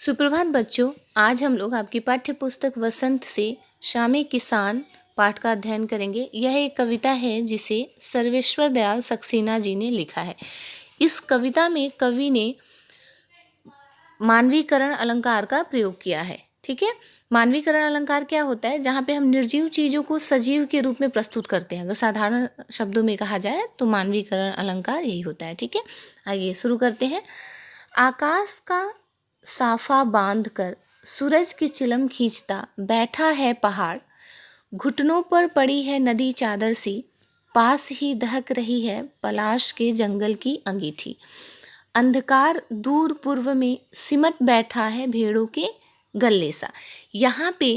सुप्रभात बच्चों, आज हम लोग आपकी पाठ्य पुस्तक वसंत से शामे किसान पाठ का अध्ययन करेंगे। यह एक कविता है जिसे सर्वेश्वर दयाल सक्सेना जी ने लिखा है। इस कविता में कवि ने मानवीकरण अलंकार का प्रयोग किया है। ठीक है, मानवीकरण अलंकार क्या होता है? जहाँ पे हम निर्जीव चीज़ों को सजीव के रूप में प्रस्तुत करते हैं। अगर साधारण शब्दों में कहा जाए तो मानवीकरण अलंकार यही होता है। ठीक है, आइए शुरू करते हैं। आकाश का साफा बांध कर सूरज की चिलम खींचता बैठा है पहाड़, घुटनों पर पड़ी है नदी चादर सी, पास ही दहक रही है पलाश के जंगल की अंगीठी। अंधकार दूर पूर्व में सिमट बैठा है भेड़ों के गल्ले सा। यहाँ पे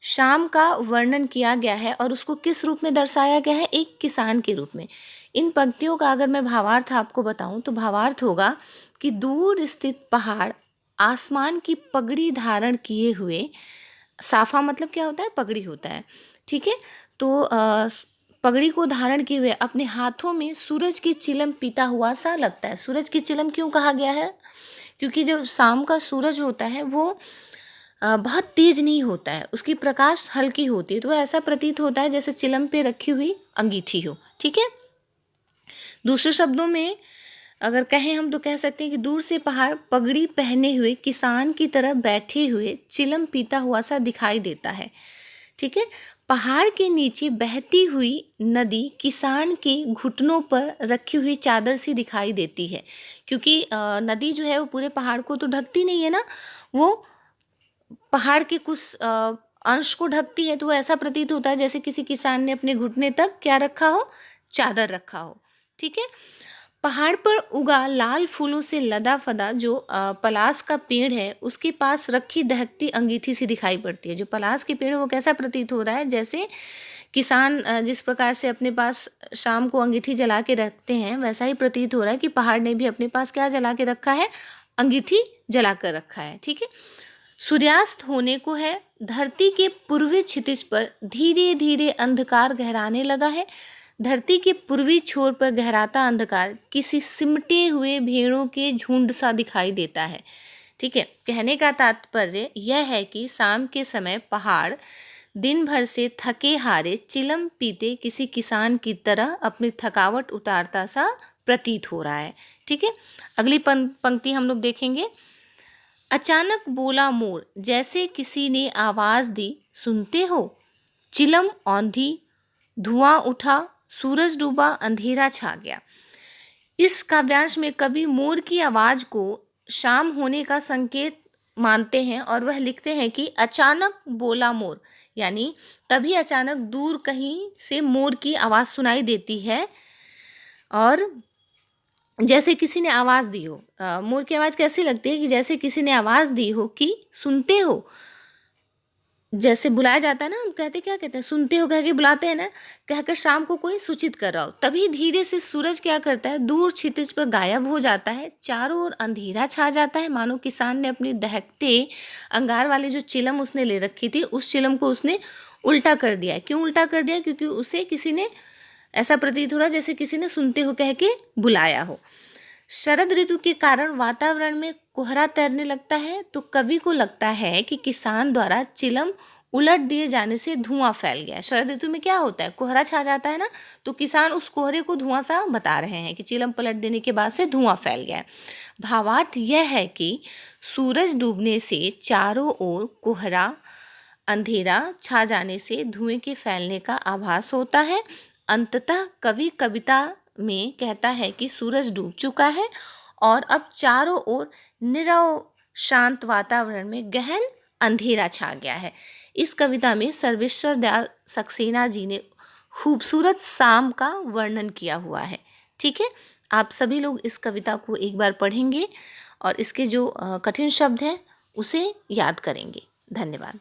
शाम का वर्णन किया गया है और उसको किस रूप में दर्शाया गया है? एक किसान के रूप में। इन पंक्तियों का अगर मैं भावार्थ आपको बताऊं तो भावार्थ होगा कि दूर स्थित पहाड़ आसमान की पगड़ी धारण किए हुए, साफा मतलब क्या होता है? पगड़ी होता है। ठीक है, तो पगड़ी को धारण किए हुए अपने हाथों में सूरज की चिलम पीता हुआ सा लगता है। सूरज की चिलम क्यों कहा गया है? क्योंकि जब शाम का सूरज होता है वो बहुत तेज नहीं होता है, उसकी प्रकाश हल्की होती है, तो ऐसा प्रतीत होता है जैसे चिलम पे रखी हुई अंगीठी हो। ठीक है, दूसरे शब्दों में अगर कहें हम तो कह सकते हैं कि दूर से पहाड़ पगड़ी पहने हुए किसान की तरह बैठे हुए चिलम पीता हुआ सा दिखाई देता है। ठीक है, पहाड़ के नीचे बहती हुई नदी किसान के घुटनों पर रखी हुई चादर सी दिखाई देती है, क्योंकि नदी जो है वो पूरे पहाड़ को तो ढकती नहीं है ना, वो पहाड़ के कुछ अंश को ढकती है। तो ऐसा प्रतीत होता है जैसे किसी किसान ने अपने घुटने तक क्या रखा हो? चादर रखा हो। ठीक है, पहाड़ पर उगा लाल फूलों से लदा फदा जो पलास का पेड़ है, उसके पास रखी दहकती अंगीठी सी दिखाई पड़ती है। जो पलास के पेड़ है वो कैसा प्रतीत हो रहा है? जैसे किसान जिस प्रकार से अपने पास शाम को अंगीठी जला के रखते हैं, वैसा ही प्रतीत हो रहा है कि पहाड़ ने भी अपने पास क्या जला के रखा है? अंगीठी जला कर रखा है। ठीक है, सूर्यास्त होने को है। धरती के पूर्वी क्षितिज पर धीरे धीरे अंधकार गहराने लगा है। धरती के पूर्वी छोर पर गहराता अंधकार किसी सिमटे हुए भेड़ों के झुंड सा दिखाई देता है। ठीक है, कहने का तात्पर्य यह है कि शाम के समय पहाड़ दिन भर से थके हारे चिलम पीते किसी किसान की तरह अपनी थकावट उतारता सा प्रतीत हो रहा है। ठीक है, अगली पंक्ति हम लोग देखेंगे। अचानक बोला मोर, जैसे किसी ने आवाज दी, सुनते हो? चिलम औंधी, धुआं उठा, सूरज डूबा, अंधेरा छा गया। इस काव्यांश में कवि मोर की आवाज को शाम होने का संकेत मानते हैं और वह लिखते हैं कि अचानक बोला मोर, यानी तभी अचानक दूर कहीं से मोर की आवाज सुनाई देती है और जैसे किसी ने आवाज़ दी हो। मोर की आवाज़ कैसी लगती है? कि जैसे किसी ने आवाज़ दी हो कि सुनते हो। जैसे बुलाया जाता है ना, हम क्या कहते हैं? सुनते हो कह के बुलाते हैं ना, कहकर शाम को कोई सूचित कर रहा हो। तभी धीरे से सूरज क्या करता है? दूर क्षितिज पर गायब हो जाता है। चारों ओर अंधेरा छा जाता है, मानो किसान ने अपनी दहकते अंगार वाली जो चिलम उसने ले रखी थी, उस चिलम को उसने उल्टा कर दिया है। क्यों उल्टा कर दिया? क्योंकि उसे किसी ने, ऐसा प्रतीत हो रहा है जैसे किसी ने सुनते हो कह के बुलाया हो। शरद ऋतु के कारण वातावरण में कोहरा तैरने लगता है, तो कवि को लगता है कि किसान द्वारा चिलम उलट दिए जाने से धुआं फैल गया है। शरद ऋतु में क्या होता है? कोहरा छा जाता है ना, तो किसान उस कोहरे को धुआं सा बता रहे हैं कि चिलम पलट देने के बाद से धुआं फैल गया है। भावार्थ यह है कि सूरज डूबने से चारों ओर कोहरा, अंधेरा छा जाने से धुएं के फैलने का आभास होता है। अंततः कवि कविता में कहता है कि सूरज डूब चुका है और अब चारों ओर नीरव शांत वातावरण में गहन अंधेरा छा गया है। इस कविता में सर्वेश्वर दयाल सक्सेना जी ने खूबसूरत शाम का वर्णन किया हुआ है। ठीक है, आप सभी लोग इस कविता को एक बार पढ़ेंगे और इसके जो कठिन शब्द हैं उसे याद करेंगे। धन्यवाद।